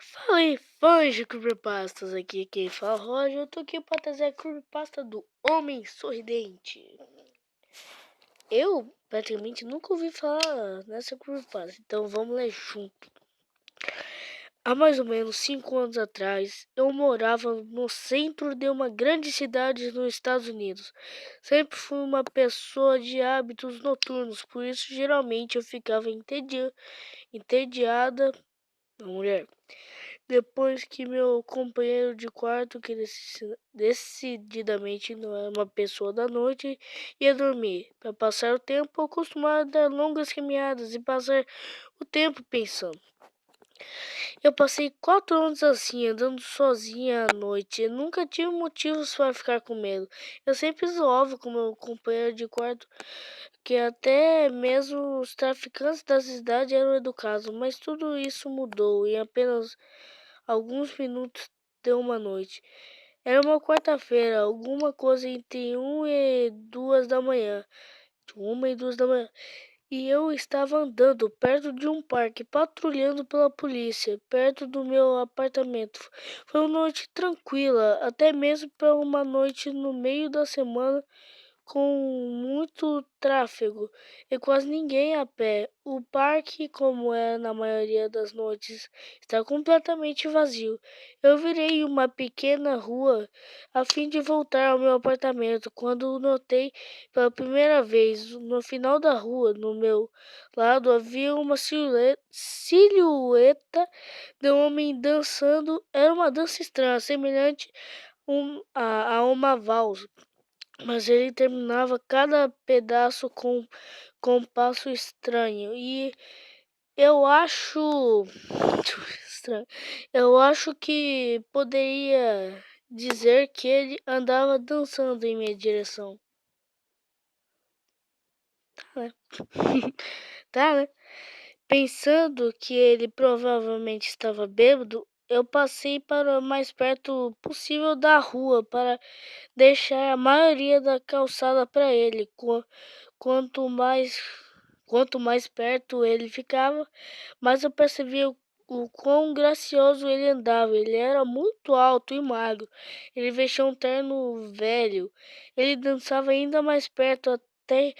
Fala aí, fãs de creepypastas, aqui quem fala é Roger. Eu tô aqui pra trazer a creepypasta do Homem Sorridente. Eu, praticamente, nunca ouvi falar nessa creepypasta, então vamos ler junto. Há mais ou menos 5 anos atrás, eu morava no centro de uma grande cidade nos Estados Unidos. Sempre fui uma pessoa de hábitos noturnos, por isso geralmente eu ficava entediada, mulher. Depois que meu companheiro de quarto, que decididamente não era uma pessoa da noite, ia dormir. Para passar o tempo, eu costumava dar longas caminhadas e passar o tempo pensando. Eu passei 4 anos assim, andando sozinha à noite. Eu nunca tive motivos para ficar com medo. Eu sempre zoava com meu companheiro de quarto, que até mesmo os traficantes da cidade eram educados, mas tudo isso mudou em apenas alguns minutos de uma noite. Era uma quarta-feira, alguma coisa entre 1 e 2 da manhã. 1 e 2 da manhã. E eu estava andando perto de um parque, patrulhando pela polícia, perto do meu apartamento. Foi uma noite tranquila, até mesmo para uma noite no meio da semana, com muito tráfego e quase ninguém a pé. O parque, como é na maioria das noites, está completamente vazio. Eu virei uma pequena rua a fim de voltar ao meu apartamento, quando notei pela primeira vez no final da rua, no meu lado, havia uma silhueta de um homem dançando. Era uma dança estranha, semelhante a uma valsa, mas ele terminava cada pedaço com um passo estranho. E eu acho estranho. Eu acho que poderia dizer que ele andava dançando em minha direção. Tá, né? Tá, né? Pensando que ele provavelmente estava bêbado, eu passei para o mais perto possível da rua para deixar a maioria da calçada para ele. Quanto mais, quanto mais perto ele ficava, mais eu percebia o quão gracioso ele andava. Ele era muito alto e magro. Ele vestia um terno velho. Ele dançava ainda mais perto até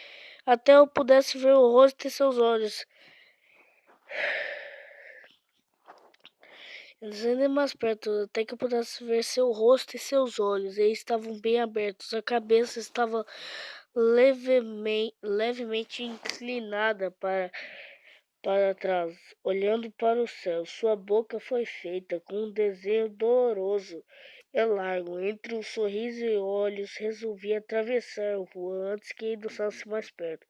eu pudesse ver o rosto e seus olhos. Eles ainda mais perto, até que eu pudesse ver seu rosto e seus olhos. Eles estavam bem abertos. A cabeça estava levemente inclinada para trás, olhando para o céu. Sua boca foi feita com um desenho doloroso e largo. Entre o sorriso e olhos, resolvi atravessar a rua antes que ele dançasse mais perto.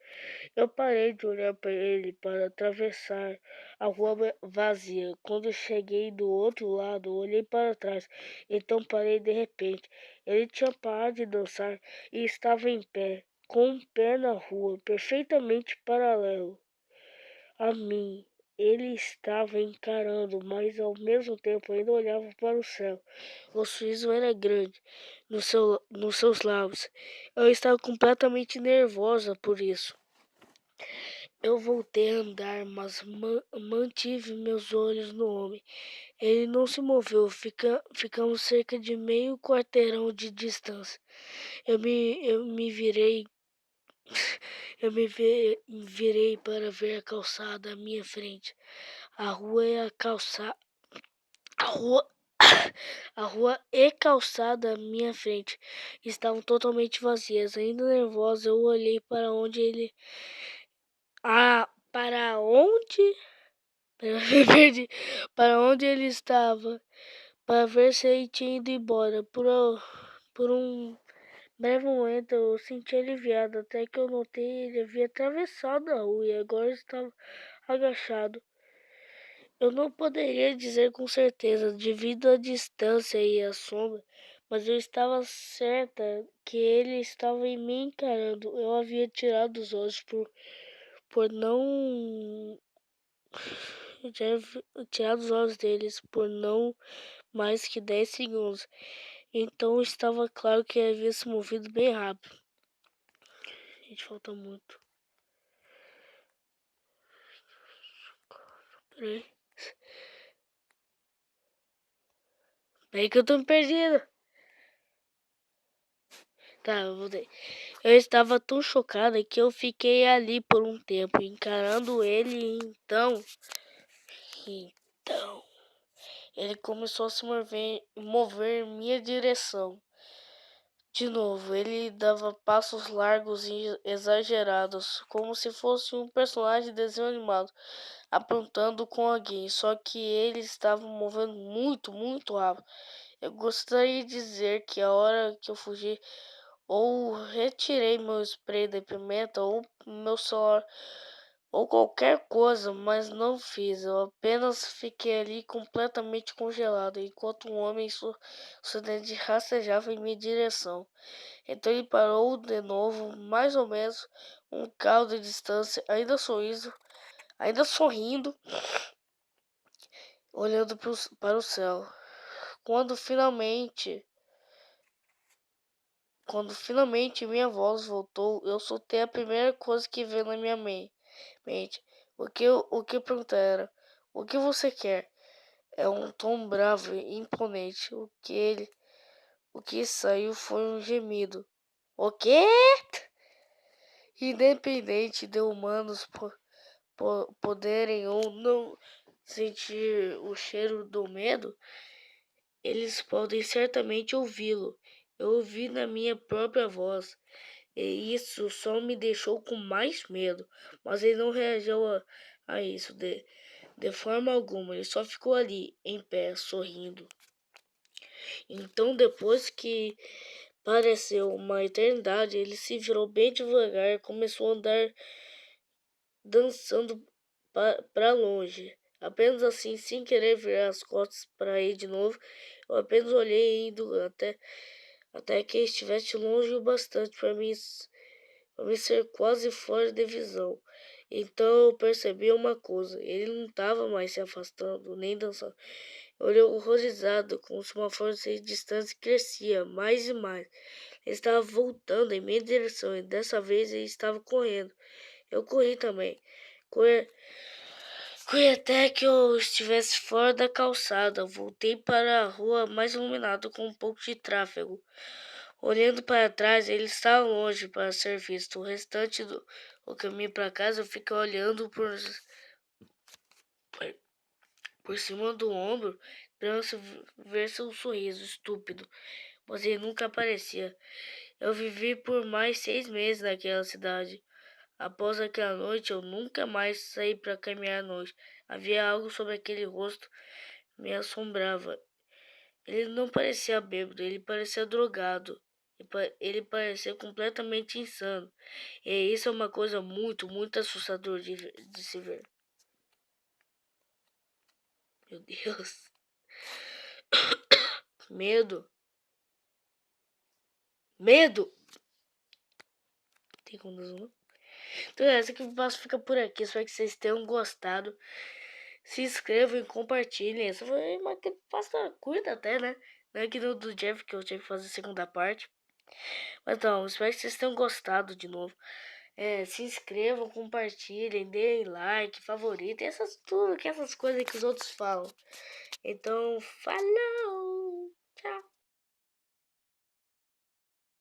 Eu parei de olhar para ele para atravessar a rua vazia. Quando cheguei do outro lado, olhei para trás. Então parei de repente. Ele tinha parado de dançar e estava em pé, com um pé na rua, perfeitamente paralelo a mim. Ele estava encarando, mas ao mesmo tempo ainda olhava para o céu. O sorriso era grande nos seus lábios. Eu estava completamente nervosa por isso. Eu voltei a andar, mas mantive meus olhos no homem. Ele não se moveu. Ficamos cerca de meio quarteirão de distância. Eu me virei virei para ver a calçada à minha frente. A rua e a calçada. A rua. A rua e calçada à minha frente estavam totalmente vazias. Ainda nervosa, eu olhei para onde ele. Para onde? Eu me perdi. Para onde ele estava? Para ver se ele tinha ido embora. Por um breve momento eu senti aliviado, até que eu notei ele havia atravessado a rua e agora estava agachado. Eu não poderia dizer com certeza, devido à distância e à sombra, mas eu estava certa que ele estava me encarando. Eu havia tirado os olhos por não. Eu tinha tirado os olhos deles por não mais que 10 segundos. Então estava claro que ele havia se movido bem rápido. Gente, falta muito. Peraí. Aí que eu tô me perdendo. Tá, eu voltei. Eu estava tão chocada que eu fiquei ali por um tempo, encarando ele. Então, ele começou a se mover em minha direção. De novo, ele dava passos largos e exagerados, como se fosse um personagem de desenho animado, apontando com alguém, só que ele estava movendo muito, muito rápido. Eu gostaria de dizer que a hora que eu fugi, ou retirei meu spray de pimenta, ou meu celular, ou qualquer coisa, mas não fiz. Eu apenas fiquei ali completamente congelado, enquanto um homem surpreendente rastejava em minha direção. Então ele parou de novo, mais ou menos um carro de distância, ainda sorrindo, olhando para o céu. Quando finalmente, quando finalmente minha voz voltou, eu soltei a primeira coisa que veio na minha mente. O que eu perguntei era: o que você quer? É um tom bravo e imponente. O que saiu foi um gemido. O quê? Independente de humanos poderem ou não sentir o cheiro do medo, eles podem certamente ouvi-lo. Eu ouvi na minha própria voz, e isso só me deixou com mais medo. Mas ele não reagiu a isso de forma alguma. Ele só ficou ali, em pé, sorrindo. Então, depois que pareceu uma eternidade, ele se virou bem devagar e começou a andar dançando para longe. Apenas assim, sem querer virar as costas para ir de novo, eu apenas olhei indo até que estivesse longe o bastante para mim ser quase fora de visão. Então eu percebi uma coisa, ele não estava mais se afastando, nem dançando. Eu olhei horrorizado, como se uma força de distância crescia mais e mais. Ele estava voltando em minha direção e dessa vez ele estava correndo. Eu corri também. Corri até que eu estivesse fora da calçada. Voltei para a rua mais iluminada com um pouco de tráfego. Olhando para trás, ele estava longe para ser visto. O restante do o caminho para casa eu fiquei olhando por cima do ombro, esperando ver seu sorriso estúpido. Mas ele nunca aparecia. Eu vivi por mais 6 meses naquela cidade. Após aquela noite, eu nunca mais saí para caminhar à noite. Havia algo sobre aquele rosto que me assombrava. Ele não parecia bêbado, ele parecia drogado. Ele parecia completamente insano. E isso é uma coisa muito, muito assustadora de se ver. Meu Deus. Medo. Medo. Tem condição, não? Então, essa que fica por aqui. Espero que vocês tenham gostado. Se inscrevam e compartilhem. Essa foi uma que passa curta até, né? Não é que no do Jeff, que eu tive que fazer a segunda parte. Mas não, espero que vocês tenham gostado de novo. Se inscrevam, compartilhem, deem like, favoritem, tudo que essas coisas que os outros falam. Então, falou!